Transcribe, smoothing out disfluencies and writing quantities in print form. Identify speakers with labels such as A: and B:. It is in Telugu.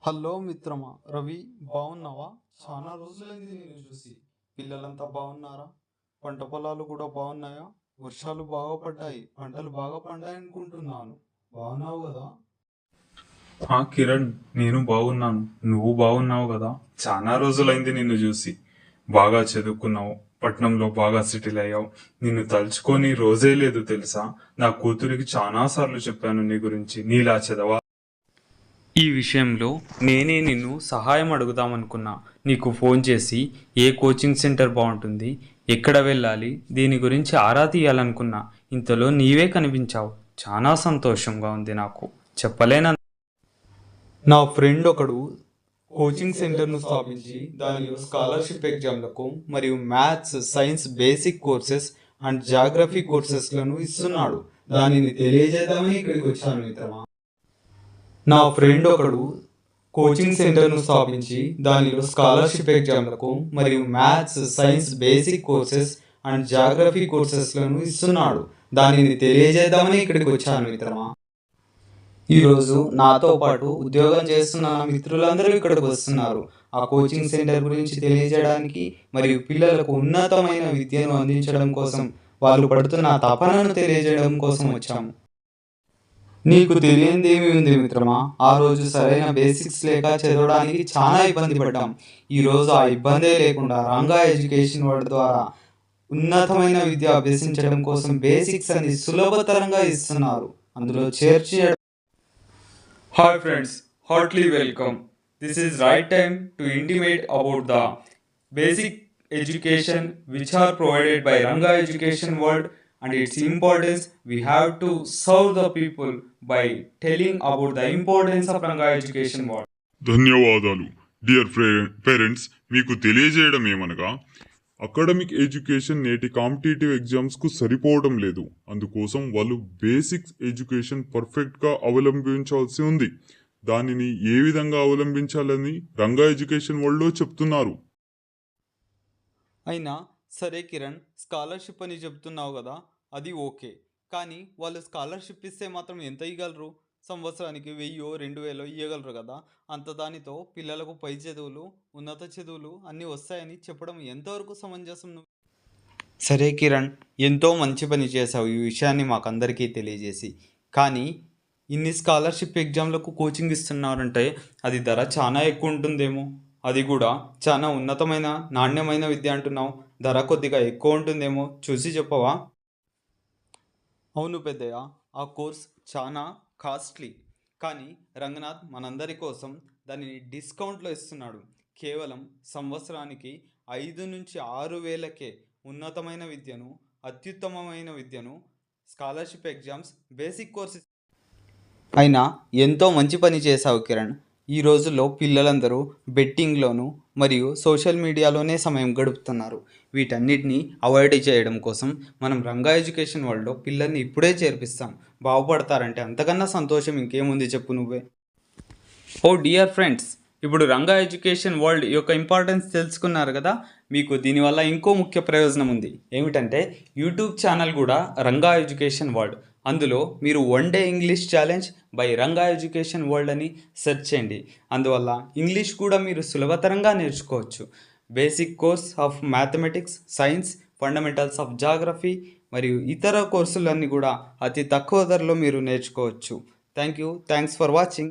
A: హలో మిత్రమా రవి, బాగున్నావా? చాలా రోజులైంది నేను చూసి. పిల్లలంతా బాగున్నారా? పంట పొలాలు కూడా బాగున్నాయా? వర్షాలు బాగా పడ్డాయి, పంటలు బాగా పండాయి అనుకుంటున్నాను. బాగున్నావు కదా?
B: కిరణ్, నేను బాగున్నాను. నువ్వు బాగున్నావు కదా? చాలా రోజులైంది నిన్ను చూసి. బాగా చదువుకున్నావు, పట్నంలో బాగా సెటిల్ అయ్యావు. నిన్ను తలుచుకొని రోజే లేదు తెలుసా. నా కూతురికి చాలా సార్లు చెప్పాను నీ గురించి, నీలా చదవా. ఈ విషయంలో నేనే నిన్ను సహాయం అడుగుదామనుకున్నా. నీకు ఫోన్ చేసి ఏ కోచింగ్ సెంటర్ బాగుంటుంది, ఎక్కడ వెళ్ళాలి, దీని గురించి ఆరా తీయాలనుకున్నా. ఇంతలో నీవే కనిపించావు. చాలా సంతోషంగా ఉంది నాకు, చెప్పలేన.
A: నా ఫ్రెండ్ ఒకడు కోచింగ్ సెంటర్ను స్థాపించి దానిలో స్కాలర్షిప్ ఎగ్జామ్లకు మరియు maths, science basic courses and geography కోర్సెస్లను ఇస్తున్నాడు. దానిని తెలియజేద్దామని ఇక్కడికి వచ్చాను మిత్రమా. నా ఫ్రెండ్ ఒకడు కోచింగ్ సెంటర్ను స్థాపించి దానిలో స్కాలర్షిప్ ఎగ్జామ్లకు మరియు maths, science basic courses and geography కోర్సెస్లను ఇస్తున్నాడు. దానిని తెలియజేద్దామని ఇక్కడికి వచ్చాను మిత్రమా. ఈరోజు నాతో పాటు ఉద్యోగం చేస్తున్న నా మిత్రులందరూ ఇక్కడికి వస్తున్నారు. ఆ కోచింగ్ సెంటర్ గురించి తెలియజేయడానికి మరియు పిల్లలకు ఉన్నతమైన విద్యను అందించడం కోసం, వాళ్ళు పడుతున్న తపనను తెలియజేయడం కోసం వచ్చాము. నీకు తెలియందేమి ఉంది మిత్రమా, ఆ రోజు సరైన బేసిక్స్ లేక చదవడానికి చాలా ఇబ్బంది పడ్డాం. ఈరోజు ఆ ఇబ్బందే లేకుండా రంగా ఎడ్యుకేషన్ వర్డ్ ద్వారా ఉన్నతమైన విద్య అభ్యసించడం కోసం బేసిక్స్ అని సులభతరంగా ఇస్తున్నారు. అందులో చేర్చి.
B: Hi friends, heartly welcome. This is right time to intimate about the basic education which are provided by Ranga Education World and its importance. We have to serve the people by telling about the importance of Ranga Education World.
C: ధన్యవాదాలు డియర్ పేరెంట్స్. మీకు తెలియజేయడం ఏమనగా, అకాడమిక్ ఎడ్యుకేషన్ నేటి కాంపిటేటివ్ ఎగ్జామ్స్కు సరిపోవడం లేదు. అందుకోసం వాళ్ళు బేసిక్ ఎడ్యుకేషన్ పర్ఫెక్ట్గా అవలంబించాల్సి ఉంది. దానిని ఏ విధంగా అవలంబించాలని రంగా ఎడ్యుకేషన్ వరల్డ్లో చెప్తున్నారు.
A: అయినా సరే కిరణ్, స్కాలర్షిప్ అని చెప్తున్నావు కదా, అది ఓకే. కానీ వాళ్ళు స్కాలర్షిప్ ఇస్తే మాత్రం ఎంత ఇవ్వగలరు? సంవత్సరానికి 1000-2000 ఇవ్వగలరు కదా. అంత దానితో పిల్లలకు పై చదువులు, ఉన్నత చదువులు అన్నీ వస్తాయని చెప్పడం ఎంతవరకు సమంజసం? నువ్వు సరే కిరణ్, ఎంతో మంచి పని చేశావు ఈ విషయాన్ని మాకందరికీ తెలియజేసి. కానీ ఇన్ని స్కాలర్షిప్ ఎగ్జామ్లకు కోచింగ్ ఇస్తున్నారంటే అది ధర చాలా ఎక్కువ ఉంటుందేమో. అది కూడా చాలా ఉన్నతమైన నాణ్యమైన విద్య అంటున్నావు, ధర కొద్దిగా ఎక్కువ ఉంటుందేమో చూసి చెప్పవా? అవును పెద్దయ్య, ఆ కోర్స్ చాలా కాస్ట్లీ. కానీ రంగనాథ్ మనందరి కోసం దానిని డిస్కౌంట్లో ఇస్తున్నాడు. కేవలం సంవత్సరానికి 5,000-6,000కే ఉన్నతమైన విద్యను, అత్యుత్తమమైన విద్యను, స్కాలర్షిప్ ఎగ్జామ్స్, బేసిక్ కోర్సెస్. అయినా ఎంతో మంచి పని చేశావు కిరణ్. ఈ రోజుల్లో పిల్లలందరూ బెట్టింగ్లోను మరియు సోషల్ మీడియాలోనే సమయం గడుపుతున్నారు. వీటన్నిటిని అవాయిడ్ చేయడం కోసం మనం రంగా ఎడ్యుకేషన్ వరల్డ్లో పిల్లల్ని ఇప్పుడే చేర్పిస్తాం. బాగుపడతారంటే అంతకన్నా సంతోషం ఇంకేముంది చెప్పు నువ్వే. ఓ డియర్ ఫ్రెండ్స్, ఇప్పుడు రంగా ఎడ్యుకేషన్ వరల్డ్ యొక్క ఇంపార్టెన్స్ తెలుసుకున్నారు కదా. మీకు దీనివల్ల ఇంకో ముఖ్య ప్రయోజనం ఉంది. ఏమిటంటే యూట్యూబ్ ఛానల్ కూడా రంగా ఎడ్యుకేషన్ వరల్డ్. అందులో మీరు 1 day English challenge by Ranga education world అని సెర్చ్ చేయండి. అందువల్ల ఇంగ్లీష్ కూడా మీరు సులభతరంగా నేర్చుకోవచ్చు. Basic course of mathematics, science, fundamentals of geography మరియు ఇతర కోర్సులన్నీ కూడా అతి తక్కువ ధరలో మీరు నేర్చుకోవచ్చు. Thanks for watching.